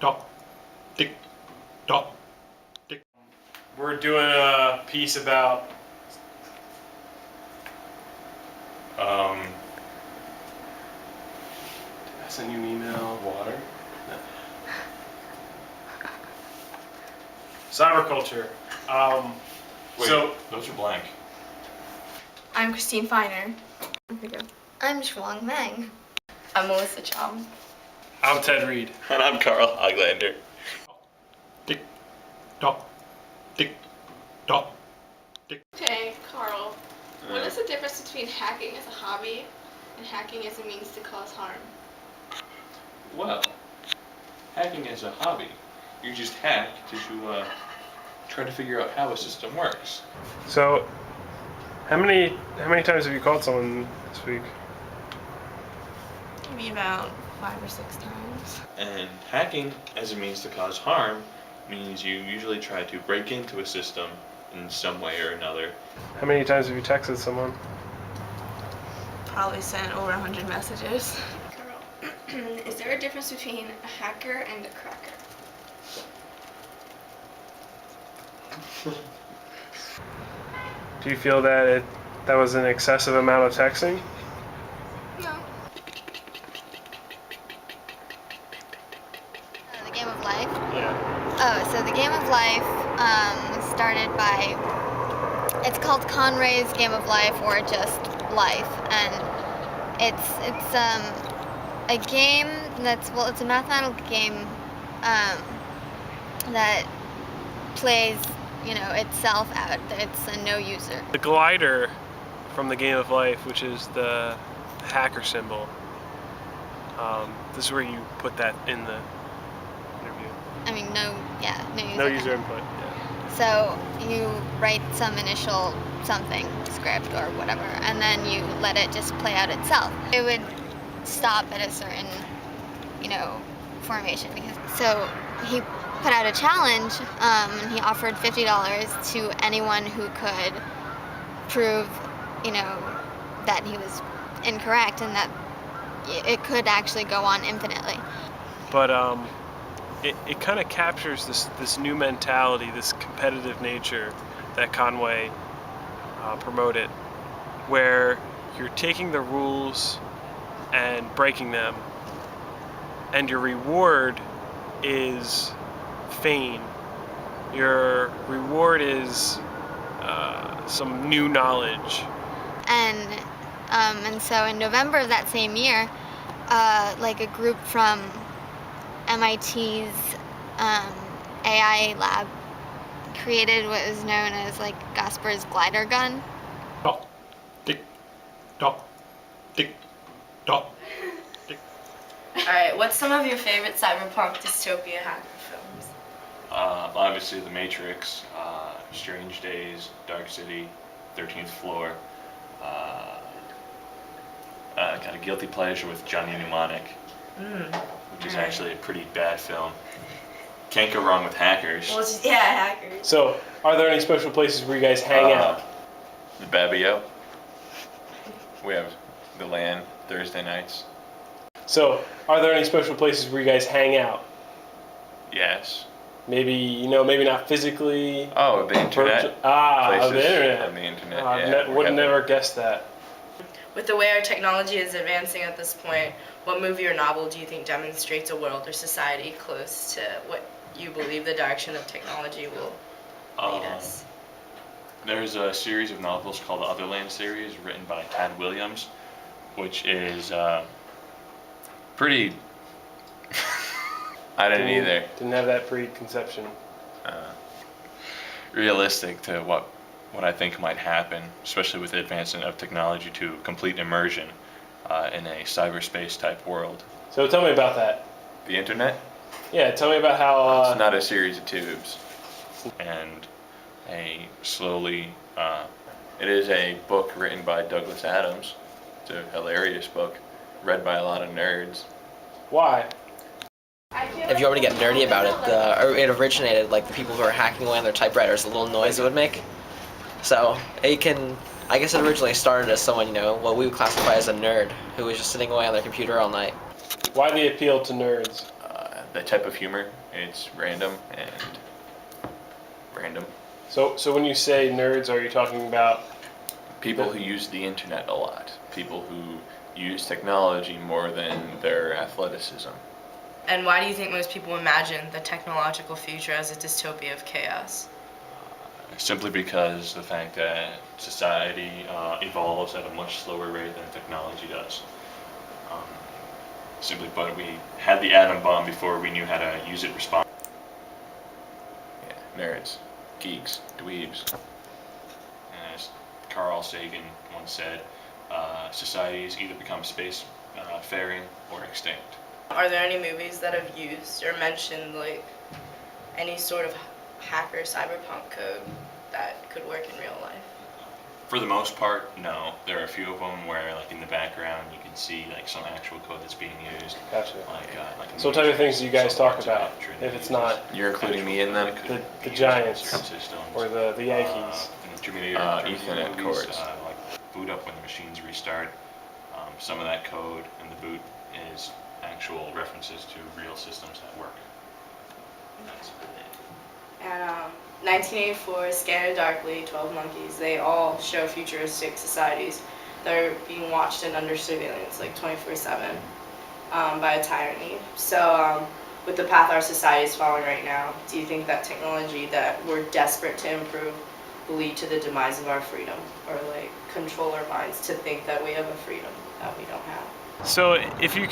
tock, tick, tock, tick. We're doing a piece about did I send you an email? Water? No. Cyberculture. Wait, so those are blank. I'm Christine Feiner. I'm Shuang Meng. I'm Melissa Chom. I'm Ted Reed. And I'm Carl Hoglander. Tick, tock, tick, tock, tick. Okay, Carl. What is the difference between hacking as a hobby and hacking as a means to cause harm? Well, hacking is a hobby. You just hack to try to figure out how a system works. So, how many times have you called someone this week? Maybe about 5 or 6 times. And hacking as a means to cause harm means you usually try to break into a system in some way or another. How many times have you texted someone? Probably sent over 100 messages. Carl, is there a difference between a hacker and a cracker? Do you feel that that was an excessive amount of texting? No. The Game of Life. Yeah. Oh, so the Game of Life was started by, it's called Conray's Game of Life or just Life, and it's a game it's a mathematical game that plays, itself out. It's a no user. The glider from the Game of Life, which is the hacker symbol. This is where you put that in the interview. I mean, no user. No user input. Yeah. So you write some initial something, script or whatever, and then you let it just play out itself. It would stop at a certain, formation. So he put out a challenge, and he offered $50 to anyone who could prove, that he was incorrect and that it could actually go on infinitely. But it kind of captures this new mentality, this competitive nature that Conway promoted, where you're taking the rules and breaking them, and your reward is fame. Your reward is some new knowledge. And so in November of that same year, a group from MIT's AI lab created what is known as Gasper's glider gun. Tock, tick, tock, tick, tock, tick. Alright, what's some of your favorite cyberpunk dystopia hacker films? Obviously The Matrix, Strange Days, Dark City, 13th Floor. Got a guilty pleasure with Johnny Mnemonic, which is actually a pretty bad film. Can't go wrong with hackers. Well, hackers. So, are there any special places where you guys hang out? The Babio. We have the LAN Thursday nights. So, are there any special places where you guys hang out? Yes. Maybe, maybe not physically. Oh, the internet. Places the internet. On On the internet. I would have never guessed that. With the way our technology is advancing at this point, what movie or novel do you think demonstrates a world or society close to what you believe the direction of technology will lead us? There's a series of novels called the Otherland series, written by Tad Williams, which is pretty. I didn't either. Didn't have that preconception. Realistic to what I think might happen, especially with the advancement of technology to complete immersion in a cyberspace type world. So tell me about that. The internet? Yeah, tell me about how... It's not a series of tubes. And it is a book written by Douglas Adams. It's a hilarious book, read by a lot of nerds. Why? If you want me to get nerdy about it, it originated the people who are hacking away on their typewriters, the little noise it would make. So I guess it originally started as someone, what we would classify as a nerd, who was just sitting away on their computer all night. Why the appeal to nerds? the type of humor. It's random and random. So when you say nerds, are you talking about People who use the internet a lot. People who use technology more than their athleticism. And why do you think most people imagine the technological future as a dystopia of chaos? Simply because the fact that society evolves at a much slower rate than technology does. Simply put, we had the atom bomb before we knew how to use it responsibly. Yeah, nerds, geeks, dweebs. And as Carl Sagan once said, societies either become space faring or extinct. Are there any movies that have used or mentioned like any sort of hacker cyberpunk code that could work in real life? For the most part, no. There are a few of them where, like in the background, you can see like some actual code that's being used. Gotcha. Like So what type of things do you guys talk about? If it's not You're including me in them? the Giants or the Yankees. Ethernet cords. Like boot up when the machines restart. Some of that code in the boot is actual references to real systems at work. That's about it. And 1984, Scanner Darkly, 12 Monkeys, they all show futuristic societies that are being watched and under surveillance like 24/7 by a tyranny. So with the path our society is following right now, do you think that technology that we're desperate to improve will lead to the demise of our freedom, or like control our minds to think that we have a freedom that we don't have? So if you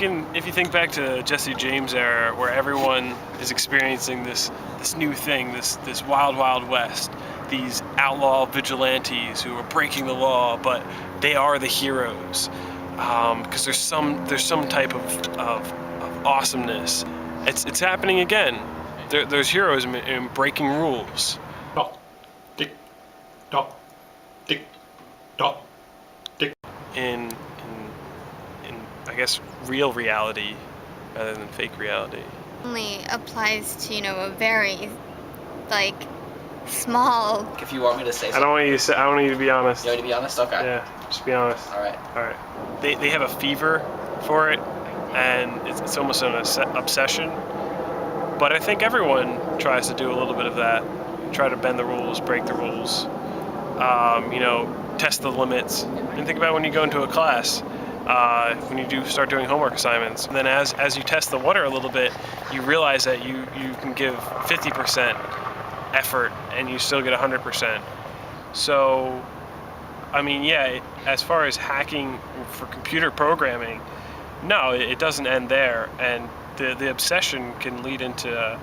think back to Jesse James era, where everyone is experiencing this new thing, this wild west, these outlaw vigilantes who are breaking the law, but they are the heroes, because there's some type of awesomeness. It's happening again. There's heroes in breaking rules. Tick, tock, tick, tock, tick. In I guess real reality rather than fake reality. Only applies to, a very, like, small. If you want me to say I something. don't want you to be honest. You want me to be honest? Okay. Yeah, just be honest. All right. All right. They have a fever for it, and it's almost an obsession. But I think everyone tries to do a little bit of that. Try to bend the rules, break the rules. Test the limits. And think about when you go into a class. When you start doing homework assignments. And then as you test the water a little bit, you realize that you can give 50% effort and you still get 100%. So, as far as hacking for computer programming, no, it doesn't end there. And the obsession can lead into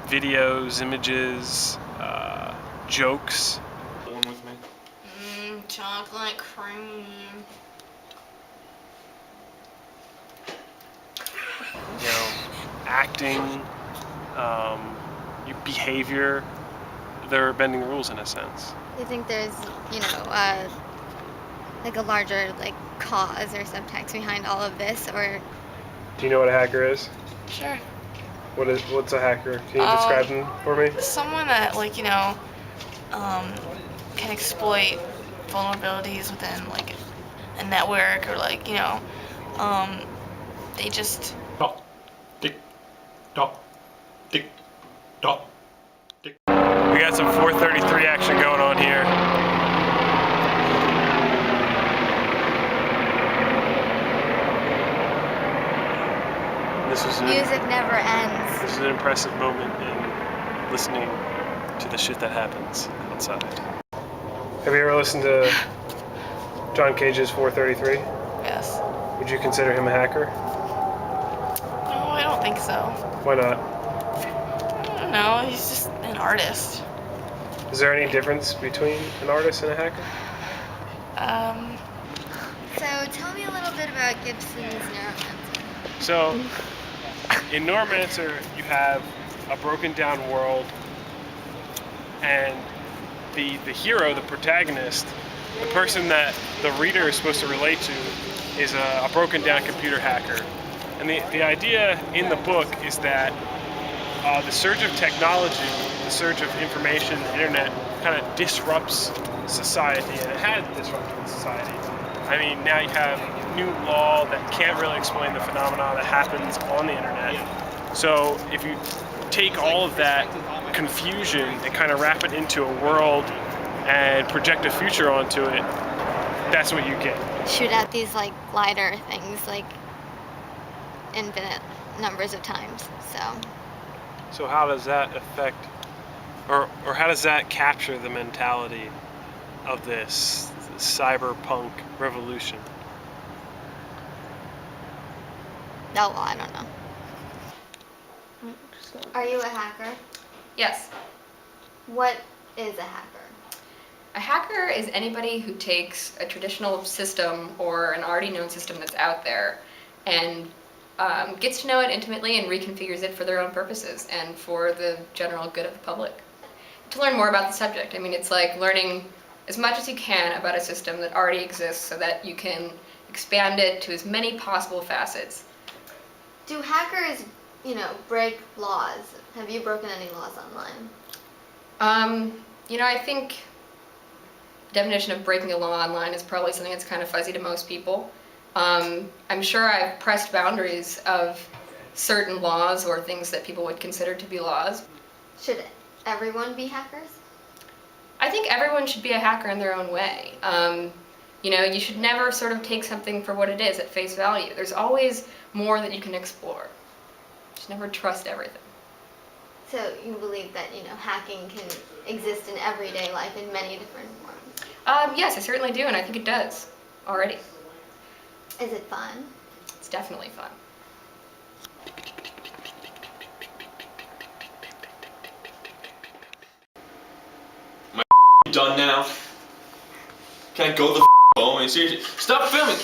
videos, images, jokes. One with me. Chocolate cream. Acting, your behavior, they're bending the rules in a sense. Do you think there's, like a larger, like, cause or subtext behind all of this, or? Do you know what a hacker is? Sure. What's a hacker? Can you describe them for me? Someone that can exploit vulnerabilities within like a network, or they just. Tock, tick, tock, tick, tock, tick. We got some 433 action going on here. Music never ends. This is an impressive moment in listening to the shit that happens outside. Have you ever listened to John Cage's 433? Yes. Would you consider him a hacker? No, I don't think so. Why not? I don't know. He's just an artist. Is there any difference between an artist and a hacker? So tell me a little bit about Gibson's Neuromancer. So, in Neuromancer, you have a broken down world, and the hero, the protagonist, the person that the reader is supposed to relate to, is a broken down computer hacker. And the idea in the book is that the surge of technology, the surge of information, the internet, kind of disrupts society, and it has disrupted society. I mean, now you have new law that can't really explain the phenomena that happens on the internet. So if you take all of that confusion and kind of wrap it into a world and project a future onto it, that's what you get. Shoot out these like glider things like infinite numbers of times. So how does that affect, or how does that capture the mentality of this cyberpunk revolution? Oh, well, I don't know. Are you a hacker? Yes. What is a hacker? A hacker is anybody who takes a traditional system or an already known system that's out there and gets to know it intimately and reconfigures it for their own purposes and for the general good of the public. To learn more about the subject, I mean, it's like learning as much as you can about a system that already exists so that you can expand it to as many possible facets. Do hackers, break laws? Have you broken any laws online? I think the definition of breaking a law online is probably something that's kind of fuzzy to most people. I'm sure I've pressed boundaries of certain laws or things that people would consider to be laws. Should everyone be hackers? I think everyone should be a hacker in their own way. You should never sort of take something for what it is at face value. There's always more that you can explore. Just never trust everything. So you believe that, hacking can exist in everyday life in many different forms? Yes, I certainly do, and I think it does already. Is it fun? It's definitely fun. Done now? Can I go the home? Seriously, stop filming!